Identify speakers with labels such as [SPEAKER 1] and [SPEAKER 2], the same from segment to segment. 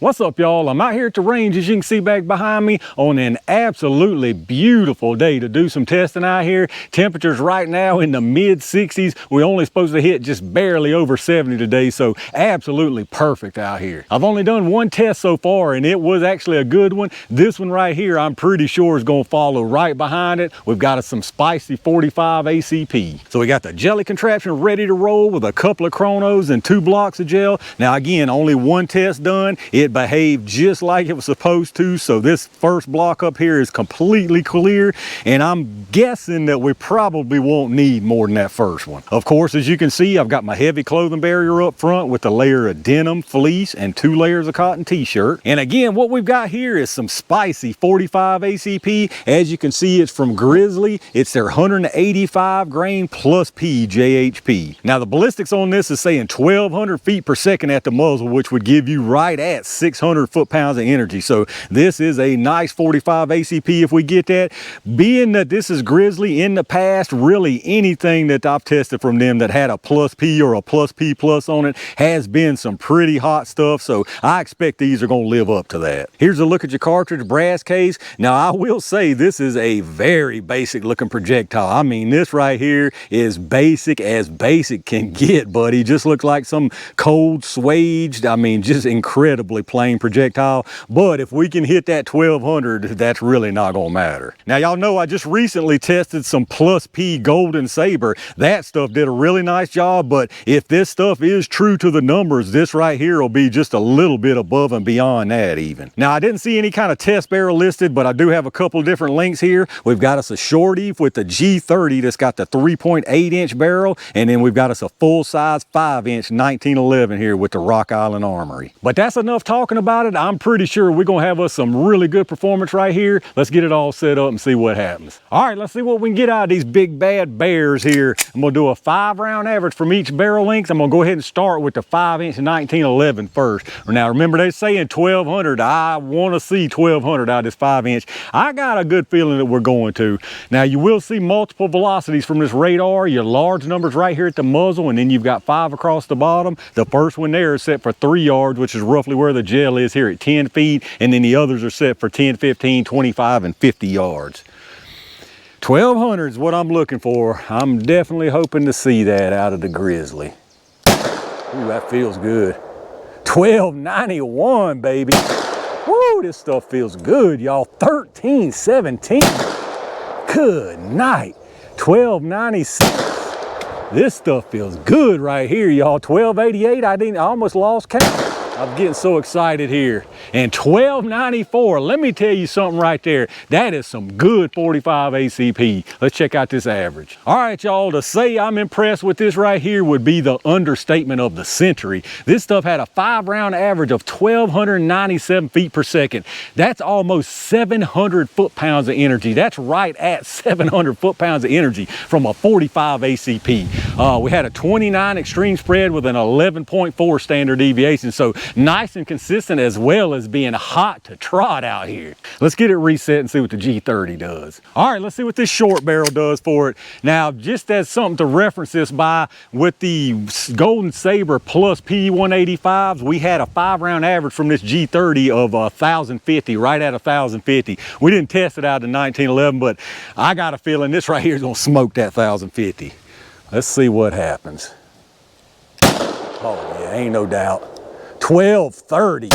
[SPEAKER 1] What's up, y'all? I'm out here at the range, as you can see back behind me, on an absolutely beautiful day to do some testing out here. Temperatures right now in the mid 60s. We're only supposed to hit just barely over 70 today, so absolutely perfect out here. I've only done one test so far, and it was actually a good one. This one right here, I'm pretty sure is going to follow right behind it. We've got some spicy 45 ACP. So we got the jelly contraption ready to roll with a couple of chronos and 2 blocks of gel. Now again, only one test done. It behaved just like it was supposed to, so this first block up here is completely clear, and I'm guessing that we probably won't need more than that first one. Of course, as you can see, I've got my heavy clothing barrier up front with a layer of denim fleece and 2 layers of cotton t-shirt. And again, what we've got here is some spicy 45 ACP. As you can see, it's from Grizzly. It's their 185 grain plus P JHP. Now the ballistics on this is saying 1200 feet per second at the muzzle, which would give you right at 600 foot-pounds of energy. So this is a nice 45 ACP if we get that. Being that this is Grizzly, in the past, really anything that I've tested from them that had a plus P or a plus P plus on it has been some pretty hot stuff. So I expect these are going to live up to that. Here's a look at your cartridge brass case. Now I will say this is a very basic looking projectile. I mean, this right here is basic as basic can get, buddy. Just looks like some cold swaged, I mean, just incredibly plain projectile. But if we can hit that 1200, that's really not gonna matter. Now y'all know I just recently tested some plus P golden saber. That stuff did a really nice job, but if this stuff is true to the numbers, this right here will be just a little bit above and beyond that even. Now I didn't see any kind of test barrel listed, but I do have a couple of different links here. We've got us a shorty with the G30 that's got the 3.8 inch barrel, and then we've got us a full size 5 inch 1911 here with the Rock Island Armory. But that's enough talking about it. I'm pretty sure we're gonna have us some really good performance right here. Let's get it all set up and see what happens. All right, let's see what we can get out of these big bad bears here. I'm gonna do a 5-round average from each barrel length. I'm gonna go ahead and start with the 5 inch 1911 first. Now remember, they're saying 1200. I wanna see 1200 out of this 5 inch. I got a good feeling that we're going to. Now you will see multiple velocities from this radar. Your large numbers right here at the muzzle, and then you've got 5 across the bottom. The first one there is set for 3 yards, which is roughly where the gel is here at 10 feet, and then the others are set for 10, 15, 25, and 50 yards. 1200 is what I'm looking for. I'm definitely hoping to see that out of the Grizzly. Ooh, that feels good. 1291, baby. Woo, this stuff feels good, y'all. 1317. Good night. 1296. This stuff feels good right here, y'all. 1288. I almost lost count. I'm getting so excited here. And 1294, let me tell you something right there. That is some good 45 ACP. Let's check out this average. All right, y'all, to say I'm impressed with this right here would be the understatement of the century. This stuff had a 5-round average of 1297 feet per second. That's almost 700 foot-pounds of energy. That's right at 700 foot-pounds of energy from a 45 ACP. We had a 29 extreme spread with an 11.4 standard deviation. So nice and consistent, as well as being hot to trot out here. Let's get it reset and see what the G30 does. All right, let's see what this short barrel does for it. Now, just as something to reference this by, with the Golden Saber plus P185s, we had a 5-round average from this G30 of 1050, right at 1050. We didn't test it out in 1911, but I got a feeling this right here is gonna smoke that 1050. Let's see what happens. Oh yeah, ain't no doubt. 1230,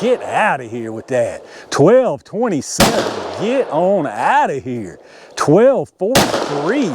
[SPEAKER 1] get out of here with that. 1227, get on out of here. 1243,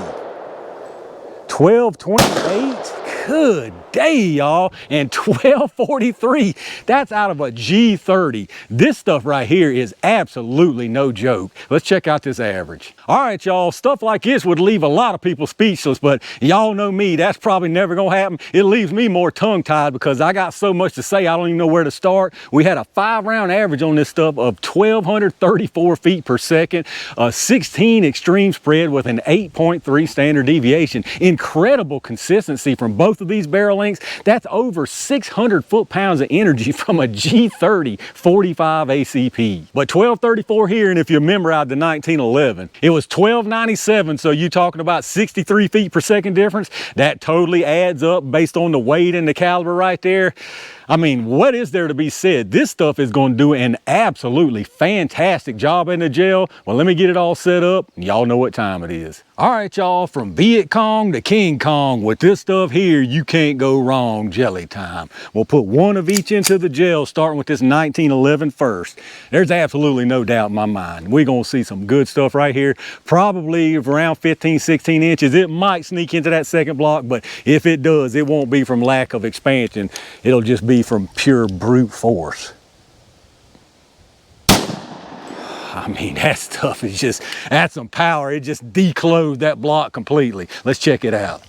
[SPEAKER 1] 1228, good day, y'all. And 1243, that's out of a G30. This stuff right here is absolutely no joke. Let's check out this average. All right, y'all, stuff like this would leave a lot of people speechless, but y'all know me, that's probably never gonna happen. It leaves me more tongue-tied because I got so much to say, I don't even know where to start. We had a 5-round average on this stuff of 1234 feet per second, a 16 extreme spread with an 8.3 standard deviation. Incredible consistency from both both of these barrel lengths, that's over 600 foot-pounds of energy from a G30 45 ACP. But 1234 here, and if you remember out the 1911, it was 1297, so you're talking about 63 feet per second difference. That totally adds up based on the weight and the caliber right there. I mean, what is there to be said? This stuff is going to do an absolutely fantastic job in the gel. Well, let me get it all set up. Y'all know what time it is. All right, y'all, from Viet Cong to King Kong, with this stuff here, you can't go wrong. Jelly time. We'll put one of each into the gel, starting with this 1911 first. There's absolutely no doubt in my mind. We're going to see some good stuff right here, probably around 15, 16 inches. It might sneak into that second block, but if it does, it won't be from lack of expansion. It'll just be from pure brute force. I mean, that stuff is just, that's some power. It just declosed that block completely. Let's check it out.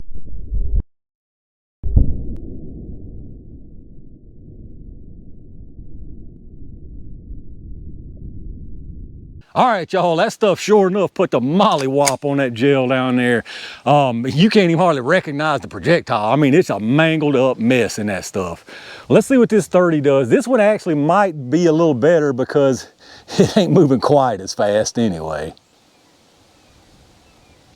[SPEAKER 1] All right, y'all, that stuff sure enough put the mollywop on that gel down there. You can't even hardly recognize the projectile. I mean, it's a mangled up mess in that stuff. Let's see what this 30 does. This one actually might be a little better because it ain't moving quite as fast anyway.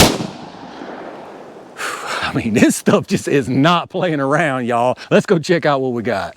[SPEAKER 1] I mean, this stuff just is not playing around, y'all. Let's go check out what we got.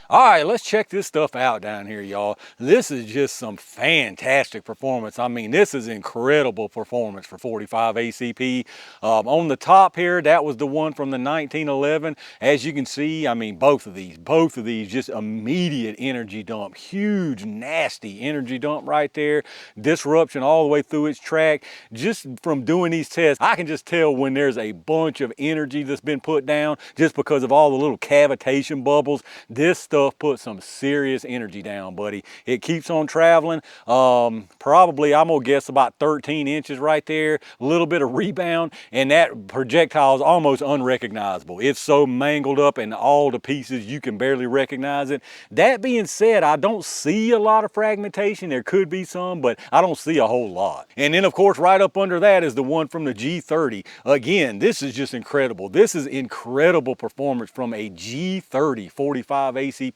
[SPEAKER 1] All right, let's check this stuff out down here, y'all. This is just some fantastic performance. I mean, this is incredible performance for 45 ACP. On the top here, that was the one from the 1911. As you can see, I mean, both of these just immediate energy dump. Huge, nasty energy dump right there. Disruption all the way through its track. Just from doing these tests, I can just tell when there's a bunch of energy that's been put down just because of all the little cavitation bubbles. This stuff put some serious energy down, buddy. It keeps on traveling. Probably, I'm gonna guess about 13 inches right there. A little bit of rebound, and that projectile is almost unrecognizable. It's so mangled up in all the pieces, you can barely recognize it. That being said, I don't see a lot of fragmentation. There could be some, but I don't see a whole lot. And then, of course, right up under that is the one from the G30. Again, this is just incredible. This is incredible performance from a G30 45 ACP.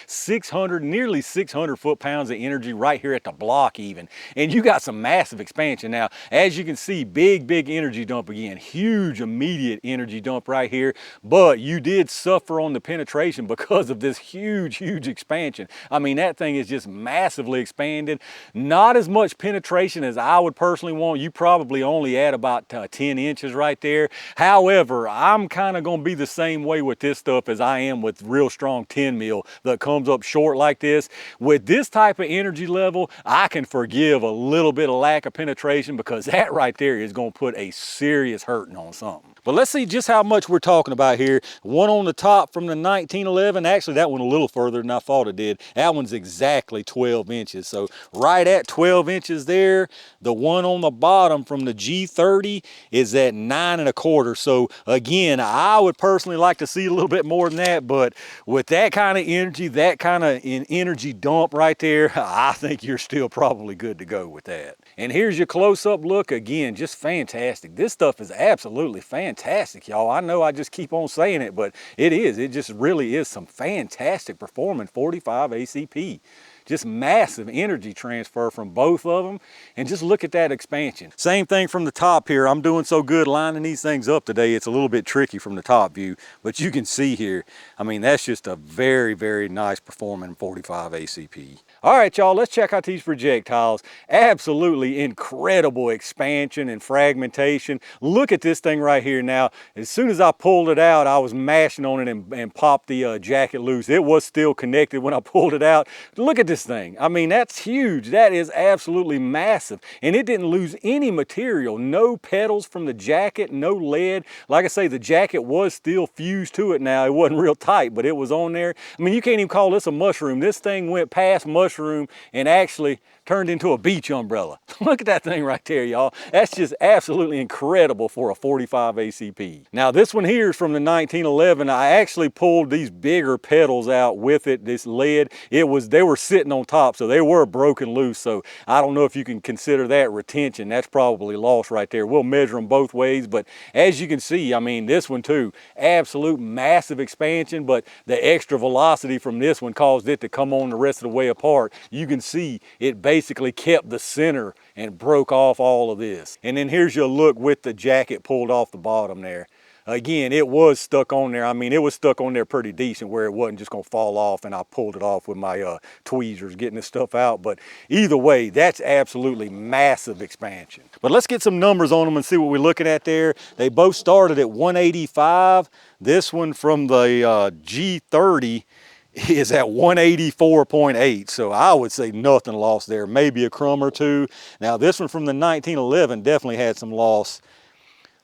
[SPEAKER 1] 600, nearly 600 foot-pounds of energy right here at the block even. And you got some massive expansion. Now, as you can see, big energy dump again. Huge immediate energy dump right here. But you did suffer on the penetration because of this huge expansion. I mean, that thing is just massively expanded. Not as much penetration as I would personally want. You probably only add about 10 inches right there. However, I'm kind of going to be the same way with this stuff as I am with real strong 10 mil that comes up short like this. With this type of energy level, I can forgive a little bit of lack of penetration because that right there is going to put a serious hurting on something. But let's see just how much we're talking about here. One on the top from the 1911, actually that one a little further than I thought it did. That one's exactly 12 inches. So right at 12 inches there. The one on the bottom from the G30 is at 9 1/4. So again, I would personally like to see a little bit more than that, but with that kind of energy, that kind of energy dump right there, I think you're still probably good to go with that. And here's your close-up look. Again, just fantastic. This stuff is absolutely fantastic, y'all. I know I just keep on saying it, but it is. It just really is some fantastic performance 45 ACP. Just massive energy transfer from both of them. And just look at that expansion. Same thing from the top here. I'm doing so good lining these things up today. It's a little bit tricky from the top view, but you can see here, I mean, that's just a very nice performing 45 ACP. All right, y'all, let's check out these projectiles. Absolutely incredible expansion and fragmentation. Look at this thing right here now. As soon as I pulled it out, I was mashing on it and popped the jacket loose. It was still connected when I pulled it out. Look at this thing. I mean, that's huge. That is absolutely massive. And it didn't lose any material. No petals from the jacket, no lead. Like I say, the jacket was still fused to it now. It wasn't real tight, but it was on there. I mean, you can't even call this a mushroom. This thing went past mushroom mushroom and actually turned into a beach umbrella. Look at that thing right there, y'all. That's just absolutely incredible for a 45 ACP. Now this one here is from the 1911. I actually pulled these bigger pedals out with it, this lead. They were sitting on top, so they were broken loose. So I don't know if you can consider that retention. That's probably lost right there. We'll measure them both ways, but as you can see, I mean, this one too, absolute massive expansion, but the extra velocity from this one caused it to come on the rest of the way apart. You can see it basically kept the center and broke off all of this. And then here's your look with the jacket pulled off the bottom there. Again, it was stuck on there. I mean, it was stuck on there pretty decent where it wasn't just gonna fall off, and I pulled it off with my tweezers getting this stuff out. But either way, that's absolutely massive expansion. But let's get some numbers on them and see what we're looking at there. They both started at 185. This one from the G30 is at 184.8, so I would say nothing lost there, maybe a crumb or two. Now this one from the 1911 definitely had some loss.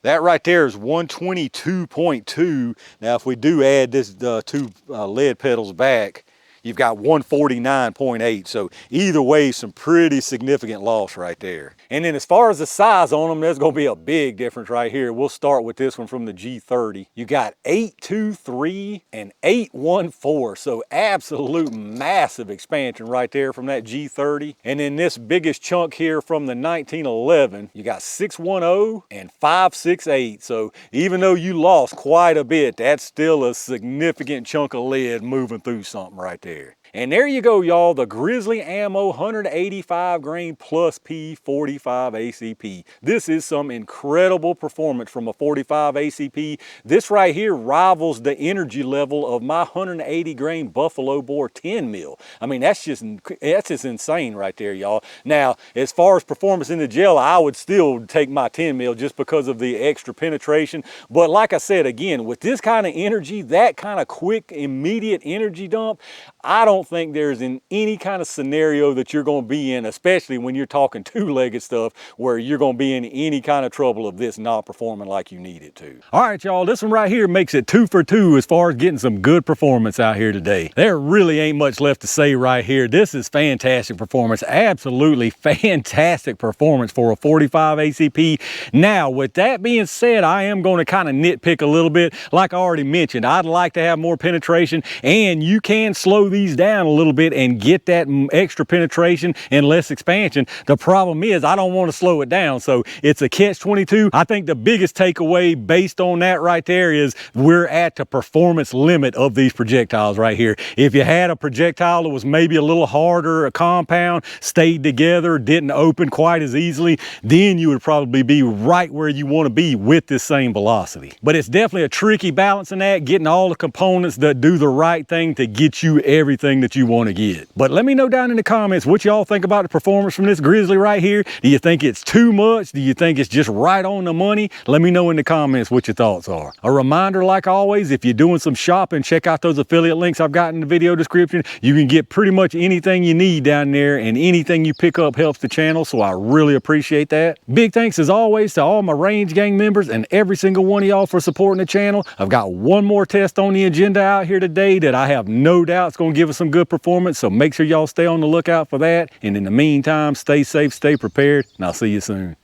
[SPEAKER 1] That right there is 122.2. Now if we do add this two lead pedals back, you've got 149.8. So either way, some pretty significant loss right there. And then as far as the size on them, there's gonna be a big difference right here. We'll start with this one from the G30. You got 823 and 814. So absolute massive expansion right there from that G30. And then this biggest chunk here from the 1911, you got 610 and 568. So even though you lost quite a bit, that's still a significant chunk of lead moving through something right there. And there you go, y'all, the Grizzly Ammo 185 grain plus P 45 ACP. This is some incredible performance from a 45 ACP. This right here rivals the energy level of my 180 grain Buffalo Bore 10 mil. I mean, that's just insane right there, y'all. Now, as far as performance in the gel, I would still take my 10 mil just because of the extra penetration. But like I said, again, with this kind of energy, that kind of quick, immediate energy dump, I don't think there's in any kind of scenario that you're going to be in, especially when you're talking two-legged stuff, where you're going to be in any kind of trouble of this not performing like you need it to. All right, y'all, this one right here makes it 2 for 2 as far as getting some good performance out here today. There really ain't much left to say right here. This is fantastic performance, absolutely fantastic performance for a 45 ACP. Now, with that being said, I am going to kind of nitpick a little bit. Like I already mentioned, I'd like to have more penetration, and you can slow these down a little bit and get that extra penetration and less expansion. The problem is I don't want to slow it down, so it's a catch-22. I think the biggest takeaway based on that right there is we're at the performance limit of these projectiles right here. If you had a projectile that was maybe a little harder, a compound, stayed together, didn't open quite as easily, then you would probably be right where you want to be with this same velocity. But it's definitely a tricky balancing act, getting all the components that do the right thing to get you everything that you want to get. But let me know down in the comments what y'all think about the performance from this Grizzly right here. Do you think it's too much? Do you think it's just right on the money? Let me know in the comments what your thoughts are. A reminder, like always, if you're doing some shopping, check out those affiliate links I've got in the video description. You can get pretty much anything you need down there, and anything you pick up helps the channel, so I really appreciate that. Big thanks as always to all my Range Gang members and every single one of y'all for supporting the channel. I've got one more test on the agenda out here today that I have no doubt is going to give us some good performance, so make sure y'all stay on the lookout for that. And in the meantime, stay safe, stay prepared, and I'll see you soon.